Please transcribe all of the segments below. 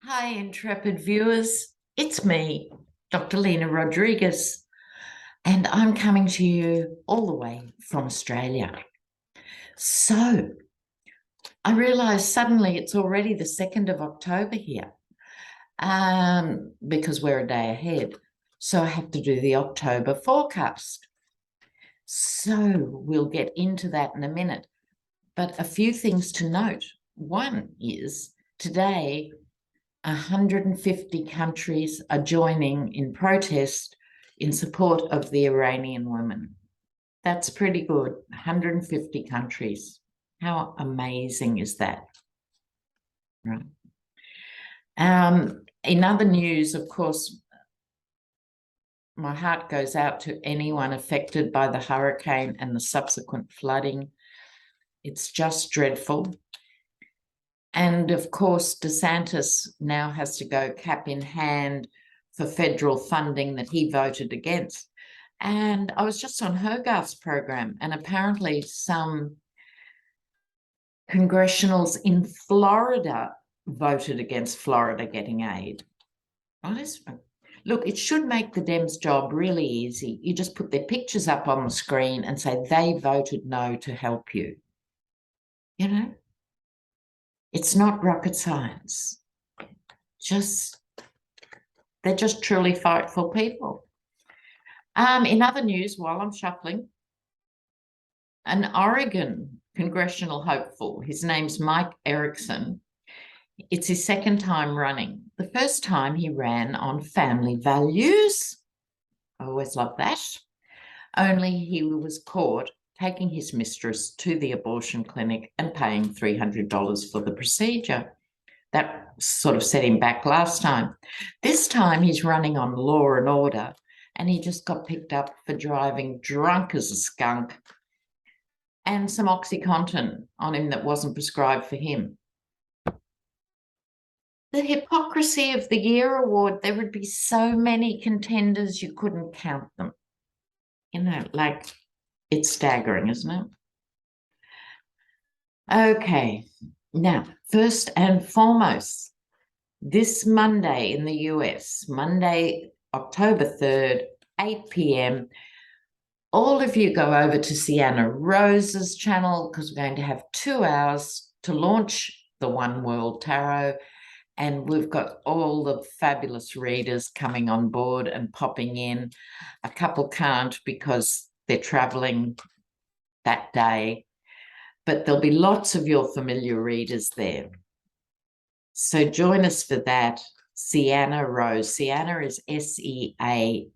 Hi, intrepid viewers. It's me, Dr. Lena Rodriguez, and I'm coming to you all the way from Australia. So, I realised suddenly it's already the 2nd of October here, because we're a day ahead. So I have to do the October forecast. So we'll get into that in a minute. But a few things to note. One is today, 150 countries are joining in protest in support of the Iranian women. That's pretty good. 150 countries. How amazing is that? Right. In other news, of course, my heart goes out to anyone affected by the hurricane and the subsequent flooding. It's just dreadful. And of course, DeSantis now has to go cap in hand for federal funding that he voted against. And I was just on Hogarth's program, and apparently some congressionals in Florida voted against Florida getting aid. Look, it should make the Dems' job really easy. You just put their pictures up on the screen and say they voted no to help you. You know? It's not rocket science. They're just truly fightful people. In other news, while I'm shuffling, an Oregon congressional hopeful, his name's Mike Erickson. It's his second time running. The first time he ran on family values. I always love that. Only he was caught taking his mistress to the abortion clinic and paying $300 for the procedure. That sort of set him back last time. This time he's running on law and order, and he just got picked up for driving drunk as a skunk and some OxyContin on him that wasn't prescribed for him. The Hypocrisy of the Year award, there would be so many contenders you couldn't count them. You know, like, it's staggering, isn't it? Okay, now, first and foremost, this Monday in the US, Monday, October 3rd, 8 p.m., all of you go over to SEANNA Rose's channel because we're going to have 2 hours to launch the One World Tarot, and we've got all the fabulous readers coming on board and popping in. A couple can't because they're traveling that day, but there'll be lots of your familiar readers there. So join us for that. SEANNA Rose. SEANNA is SEANNA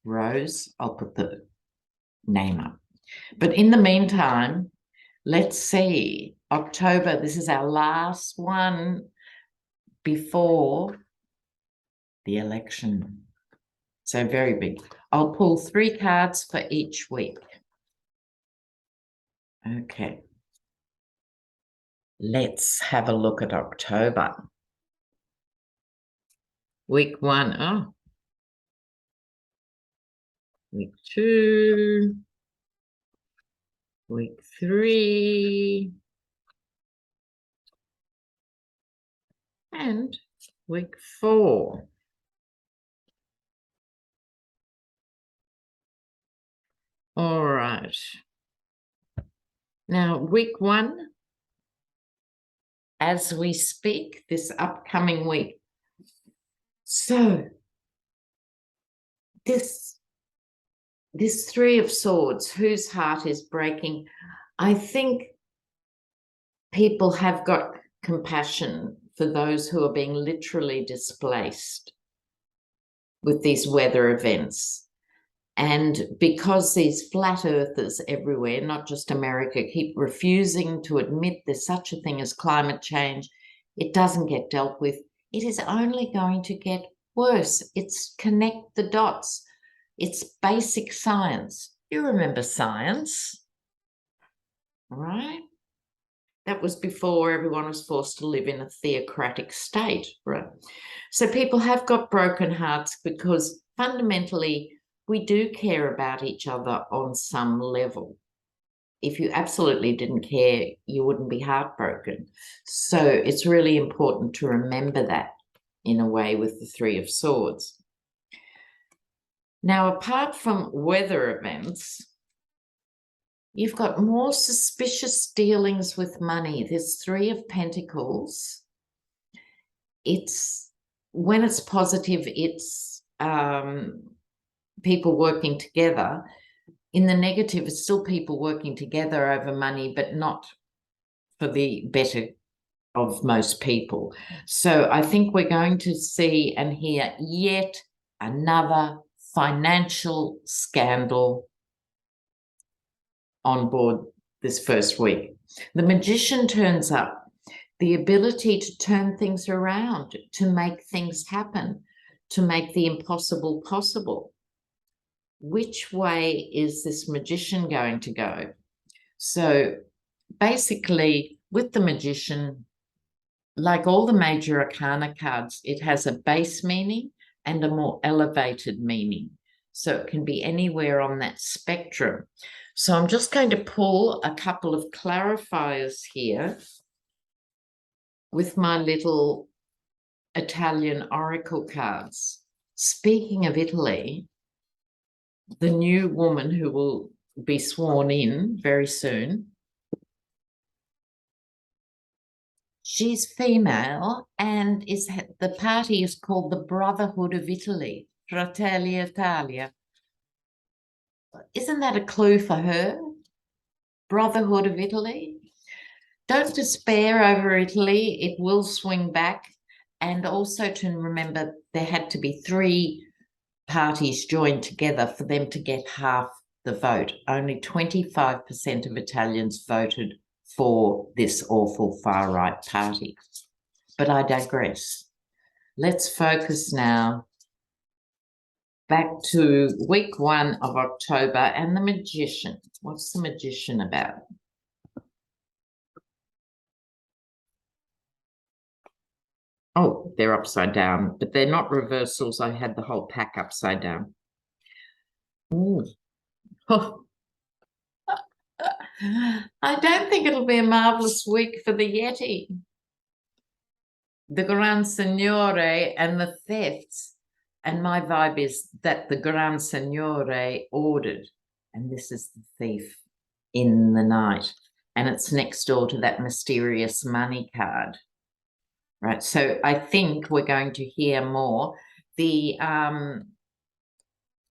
Rose. I'll put the name up. But in the meantime, let's see. October, this is our last one before the election. So very big. I'll pull 3 cards for each week. Okay. Let's have a look at October. Week 1. Oh. Week 2. Week 3. And week 4. All right. Now, week 1, as we speak, this upcoming week. So, this 3 of Swords, whose heart is breaking, I think people have got compassion for those who are being literally displaced with these weather events. And because these flat earthers everywhere, not just America, keep refusing to admit there's such a thing as climate change, it doesn't get dealt with. It is only going to get worse. It's connect the dots. It's basic science. You remember science, right? That was before everyone was forced to live in a theocratic state, right? So people have got broken hearts because fundamentally we do care about each other on some level. if you absolutely didn't care, you wouldn't be heartbroken. So it's really important to remember that in a way with the Three of Swords. Now, apart from weather events, you've got more suspicious dealings with money. There's Three of Pentacles. It's, when it's positive, it's people working together. In the negative, it's still people working together over money, but not for the better of most people. So I think we're going to see and hear yet another financial scandal on board this first week. The Magician turns up, the ability to turn things around, to make things happen, to make the impossible possible. Which way is this Magician going to go? So basically, with the Magician, like all the major arcana cards, it has a base meaning and a more elevated meaning. So it can be anywhere on that spectrum. So I'm just going to pull a couple of clarifiers here with my little Italian oracle cards. Speaking of Italy, the new woman who will be sworn in very soon, she's female, and the party is called the Brotherhood of Italy, Fratelli Italia. Isn't that a clue for her? Brotherhood of Italy. Don't despair over Italy. It will swing back. And also to remember there had to be 3 parties joined together for them to get half the vote. Only 25% of Italians voted for this awful far-right party. But I digress. Let's focus now back to week 1 of October and the Magician. What's the Magician about? Oh, they're upside down, but they're not reversals. I had the whole pack upside down. Ooh. Oh. I don't think it'll be a marvelous week for the Yeti. The Gran Signore and the thefts. And my vibe is that the Gran Signore ordered, and this is the thief in the night. And it's next door to that mysterious money card. Right, so I think we're going to hear more. The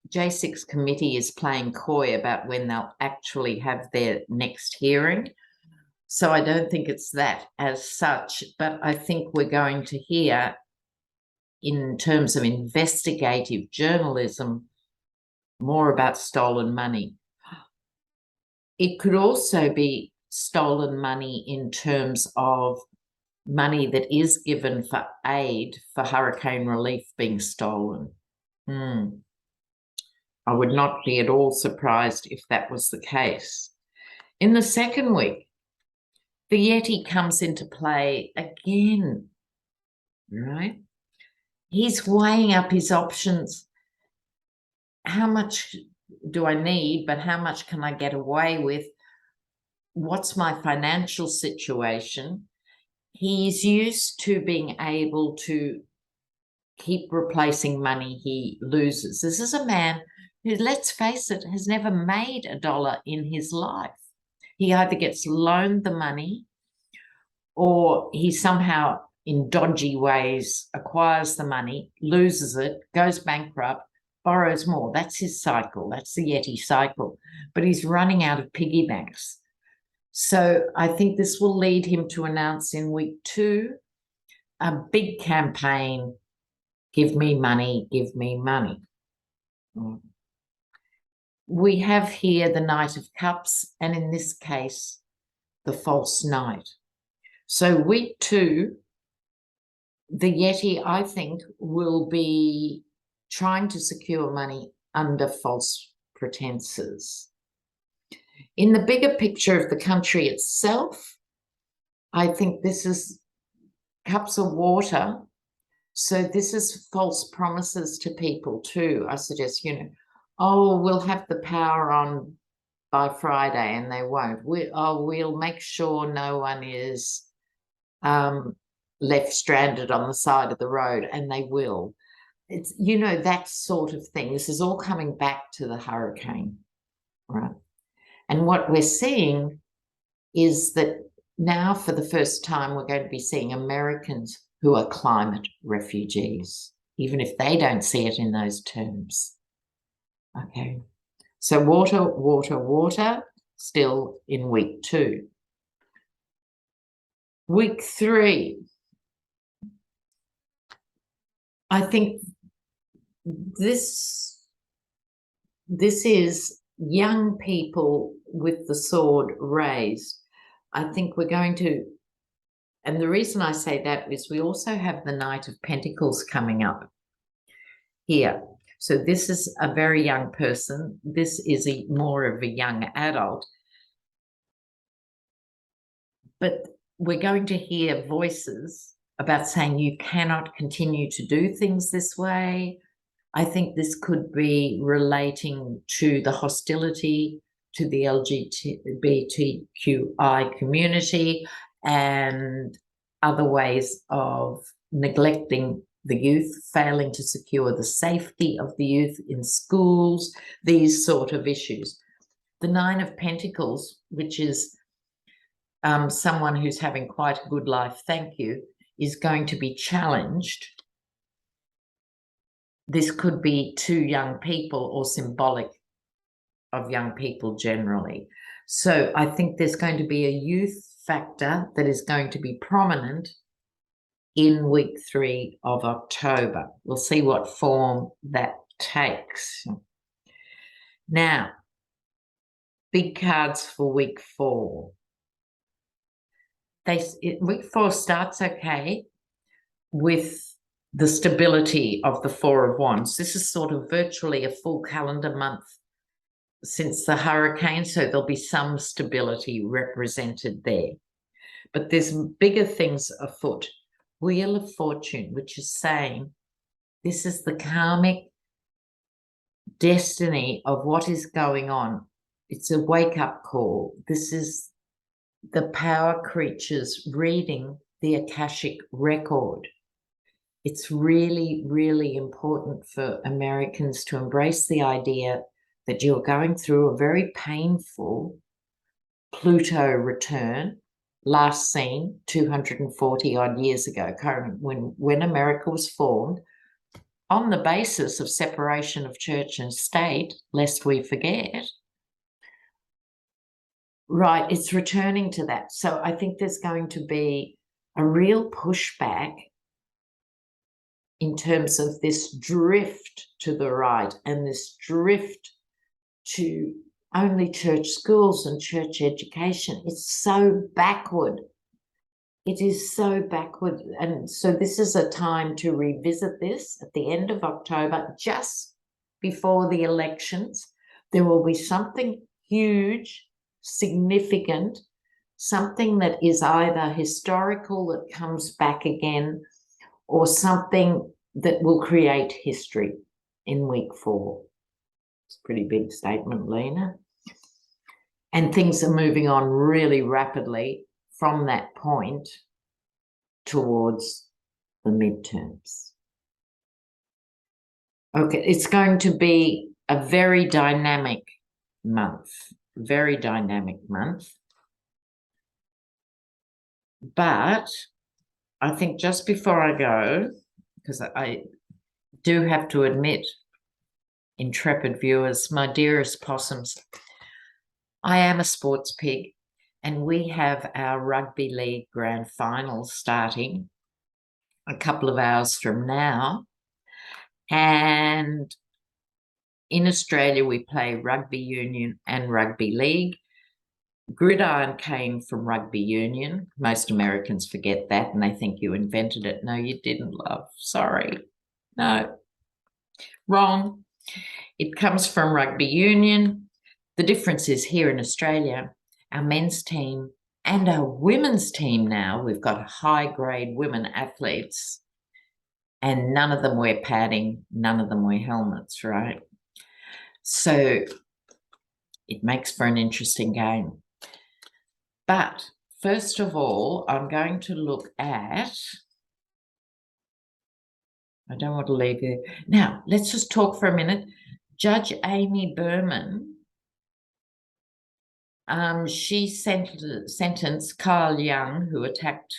J6 committee is playing coy about when they'll actually have their next hearing. So I don't think it's that as such, but I think we're going to hear, in terms of investigative journalism, more about stolen money. It could also be stolen money in terms of money that is given for aid for hurricane relief being stolen. I would not be at all surprised if that was the case. In the second week, the Yeti comes into play again, right? He's weighing up his options. How much do I need, but how much can I get away with? What's my financial situation? He's used to being able to keep replacing money he loses. This is a man who, let's face it, has never made $1 in his life. He either gets loaned the money or he somehow, in dodgy ways, acquires the money, loses it, goes bankrupt, borrows more. That's his cycle. That's the Yeti cycle. But he's running out of piggy banks. So I think this will lead him to announce in week 2 a big campaign, give me money, give me money. We have here the Knight of Cups, and in this case, the false knight. So week 2, the Yeti, I think, will be trying to secure money under false pretenses. In the bigger picture of the country itself, I think this is cups of water. So this is false promises to people too. I suggest, oh, we'll have the power on by Friday, and they won't. We'll make sure no one is left stranded on the side of the road, and they will. It's, you know, that sort of thing. This is all coming back to the hurricane, right? And what we're seeing is that now, for the first time, we're going to be seeing Americans who are climate refugees, even if they don't see it in those terms. Okay. So water, water, water, still in week 2. Week 3, I think this is young people with the sword raised. I think we're going to, and the reason I say that is we also have the Knight of Pentacles coming up here. So this is a very young person. This is more of a young adult. But we're going to hear voices about saying you cannot continue to do things this way. I think this could be relating to the hostility to the LGBTQI community and other ways of neglecting the youth, failing to secure the safety of the youth in schools, these sort of issues. The 9 of Pentacles, which is someone who's having quite a good life, thank you, is going to be challenged. This could be to young people or symbolic of young people generally. So I think there's going to be a youth factor that is going to be prominent in week 3 of October. We'll see what form that takes. Now, big cards for week 4. Week 4 starts okay with the stability of the 4 of Wands. This is sort of virtually a full calendar month since the hurricane, so there'll be some stability represented there. But there's bigger things afoot. Wheel of Fortune, which is saying this is the karmic destiny of what is going on. It's a wake-up call. This is the power creatures reading the Akashic record. It's really, really important for Americans to embrace the idea that you're going through a very painful Pluto return, last seen 240 odd years ago, when America was formed, on the basis of separation of church and state, lest we forget. Right, it's returning to that. So I think there's going to be a real pushback in terms of this drift to the right and this drift to only church schools and church education. It's so backward. It is so backward. And so this is a time to revisit this at the end of October, just before the elections. There will be something huge, significant, something that is either historical that comes back again or something that will create history in week 4. It's a pretty big statement, Lena. And things are moving on really rapidly from that point towards the midterms. Okay, it's going to be a very dynamic month, very dynamic month. But I think just before I go, because I do have to admit, intrepid viewers, my dearest possums, I am a sports pig, and we have our rugby league grand finals starting a couple of hours from now. And in Australia, we play rugby union and rugby league. Gridiron came from rugby union. Most Americans forget that and they think you invented it. No, you didn't, love. Sorry. No. Wrong. It comes from rugby union. The difference is here in Australia, our men's team and our women's team now, we've got high-grade women athletes, and none of them wear padding, none of them wear helmets, right? So it makes for an interesting game. But first of all, I'm going to look at, I don't want to leave you. Now, let's just talk for a minute. Judge Amy Berman, she sentenced Kyle Young, who attacked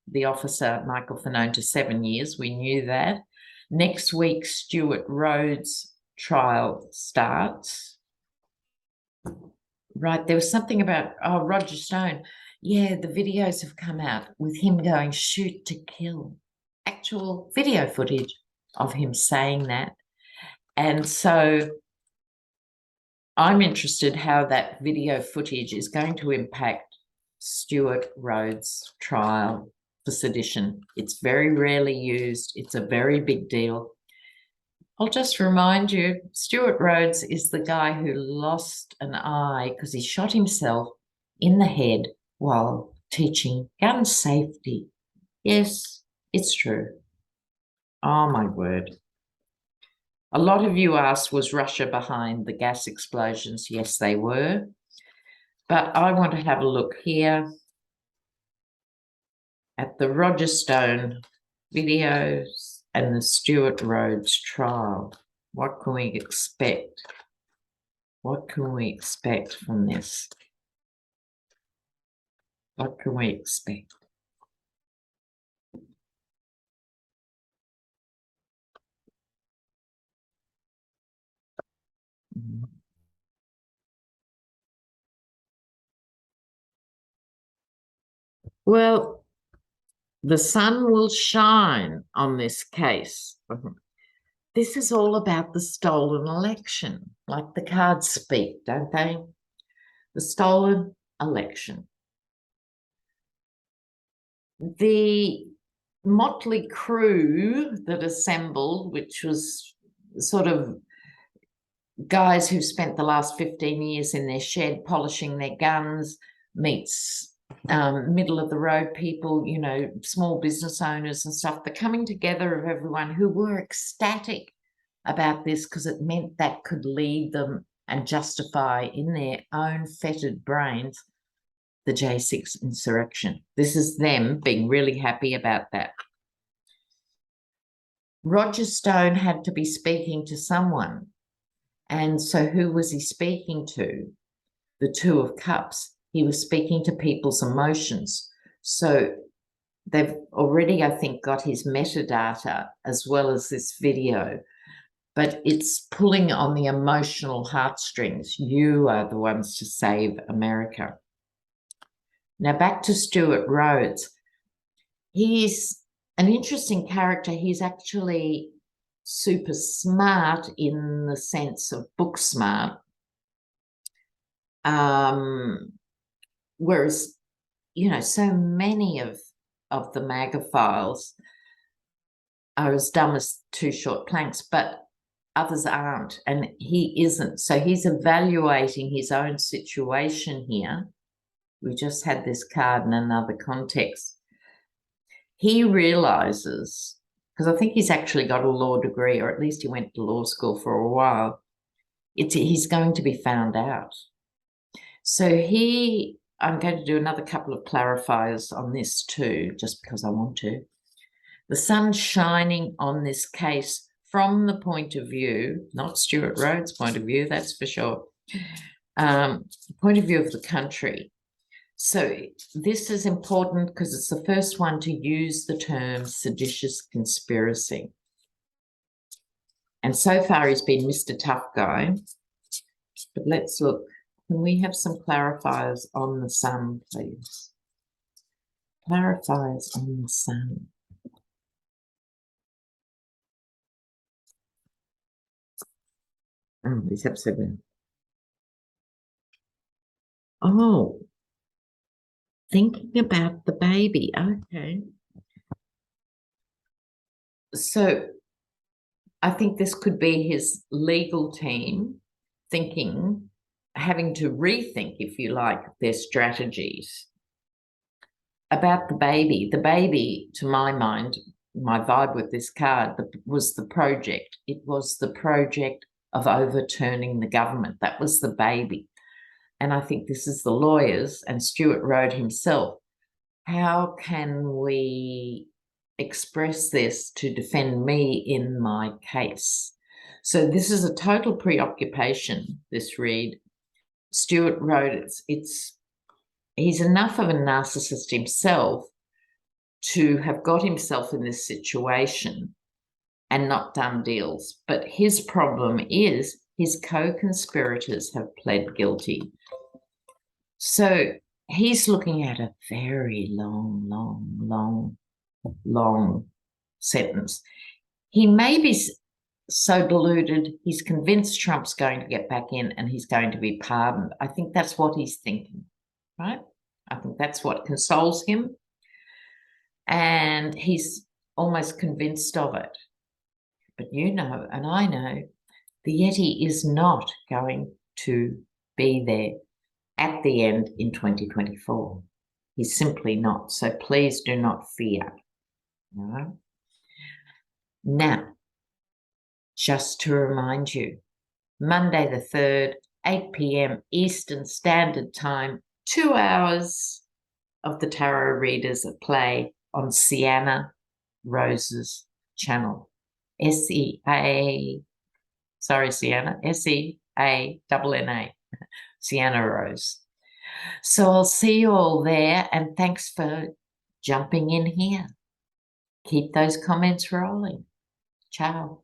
the officer, Michael Fanone, to 7 years. We knew that. Next week, Stuart Rhodes' trial starts. Right, there was something about, Roger Stone. Yeah, the videos have come out with him going shoot to kill. Actual video footage of him saying that. And so I'm interested how that video footage is going to impact Stuart Rhodes' trial for sedition. It's very rarely used. It's a very big deal. I'll just remind you, Stuart Rhodes is the guy who lost an eye because he shot himself in the head while teaching gun safety. Yes, it's true. Oh, my word. A lot of you asked, was Russia behind the gas explosions? Yes, they were. But I want to have a look here at the Roger Stone videos and the Stuart Rhodes trial. What can we expect? What can we expect from this? What can we expect? Well, the sun will shine on this case. This is all about the stolen election, like the cards speak, don't they? The stolen election. The motley crew that assembled, which was sort of guys who've spent the last 15 years in their shed polishing their guns, meets middle of the road people, you know, small business owners and stuff, the coming together of everyone who were ecstatic about this because it meant that could lead them and justify in their own fettered brains the J6 insurrection. This is them being really happy about that. Roger Stone had to be speaking to someone. And so who was he speaking to? The Two of Cups. He was speaking to people's emotions. So they've already, I think, got his metadata as well as this video, but it's pulling on the emotional heartstrings. You are the ones to save America. Now back to Stuart Rhodes. He's an interesting character. He's actually super smart in the sense of book smart. Whereas, you know, so many of the MAGA files are as dumb as two short planks, but others aren't, and he isn't. So he's evaluating his own situation here. We just had this card in another context. He realizes, because I think he's actually got a law degree, or at least he went to law school for a while, he's going to be found out. So I'm going to do another couple of clarifiers on this too, just because I want to. The sun's shining on this case from the point of view, not Stuart Rhodes' point of view, that's for sure, point of view of the country. So this is important because it's the first one to use the term seditious conspiracy. And so far he's been Mr. Tough Guy. But let's look. Can we have some clarifiers on the sun, please? Clarifiers on the sun. Oh, this episode. Oh, thinking about the baby. Okay. So I think this could be his legal team thinking, having to rethink, if you like, their strategies about the baby. The baby, to my mind, my vibe with this card was the project. It was the project of overturning the government. That was the baby. and I think this is the lawyers and Stuart Road himself, how can we express this to defend me in my case? So this is a total preoccupation, this read. Stuart Road, he's enough of a narcissist himself to have got himself in this situation and not done deals. But his problem is his co-conspirators have pled guilty. So he's looking at a very long sentence. He may be so deluded, he's convinced Trump's going to get back in and he's going to be pardoned. I think that's what he's thinking, right? I think that's what consoles him. And he's almost convinced of it. But you know, and I know, the Yeti is not going to be there at the end in 2024. He's simply not. So please do not fear. All right? Now, just to remind you, Monday the 3rd, 8 p.m. Eastern Standard Time, 2 hours of the tarot readers at play on SEANNA Rose's channel. SEANNA, SEANNA, SEANNA Rose. So I'll see you all there, and thanks for jumping in here. Keep those comments rolling. Ciao.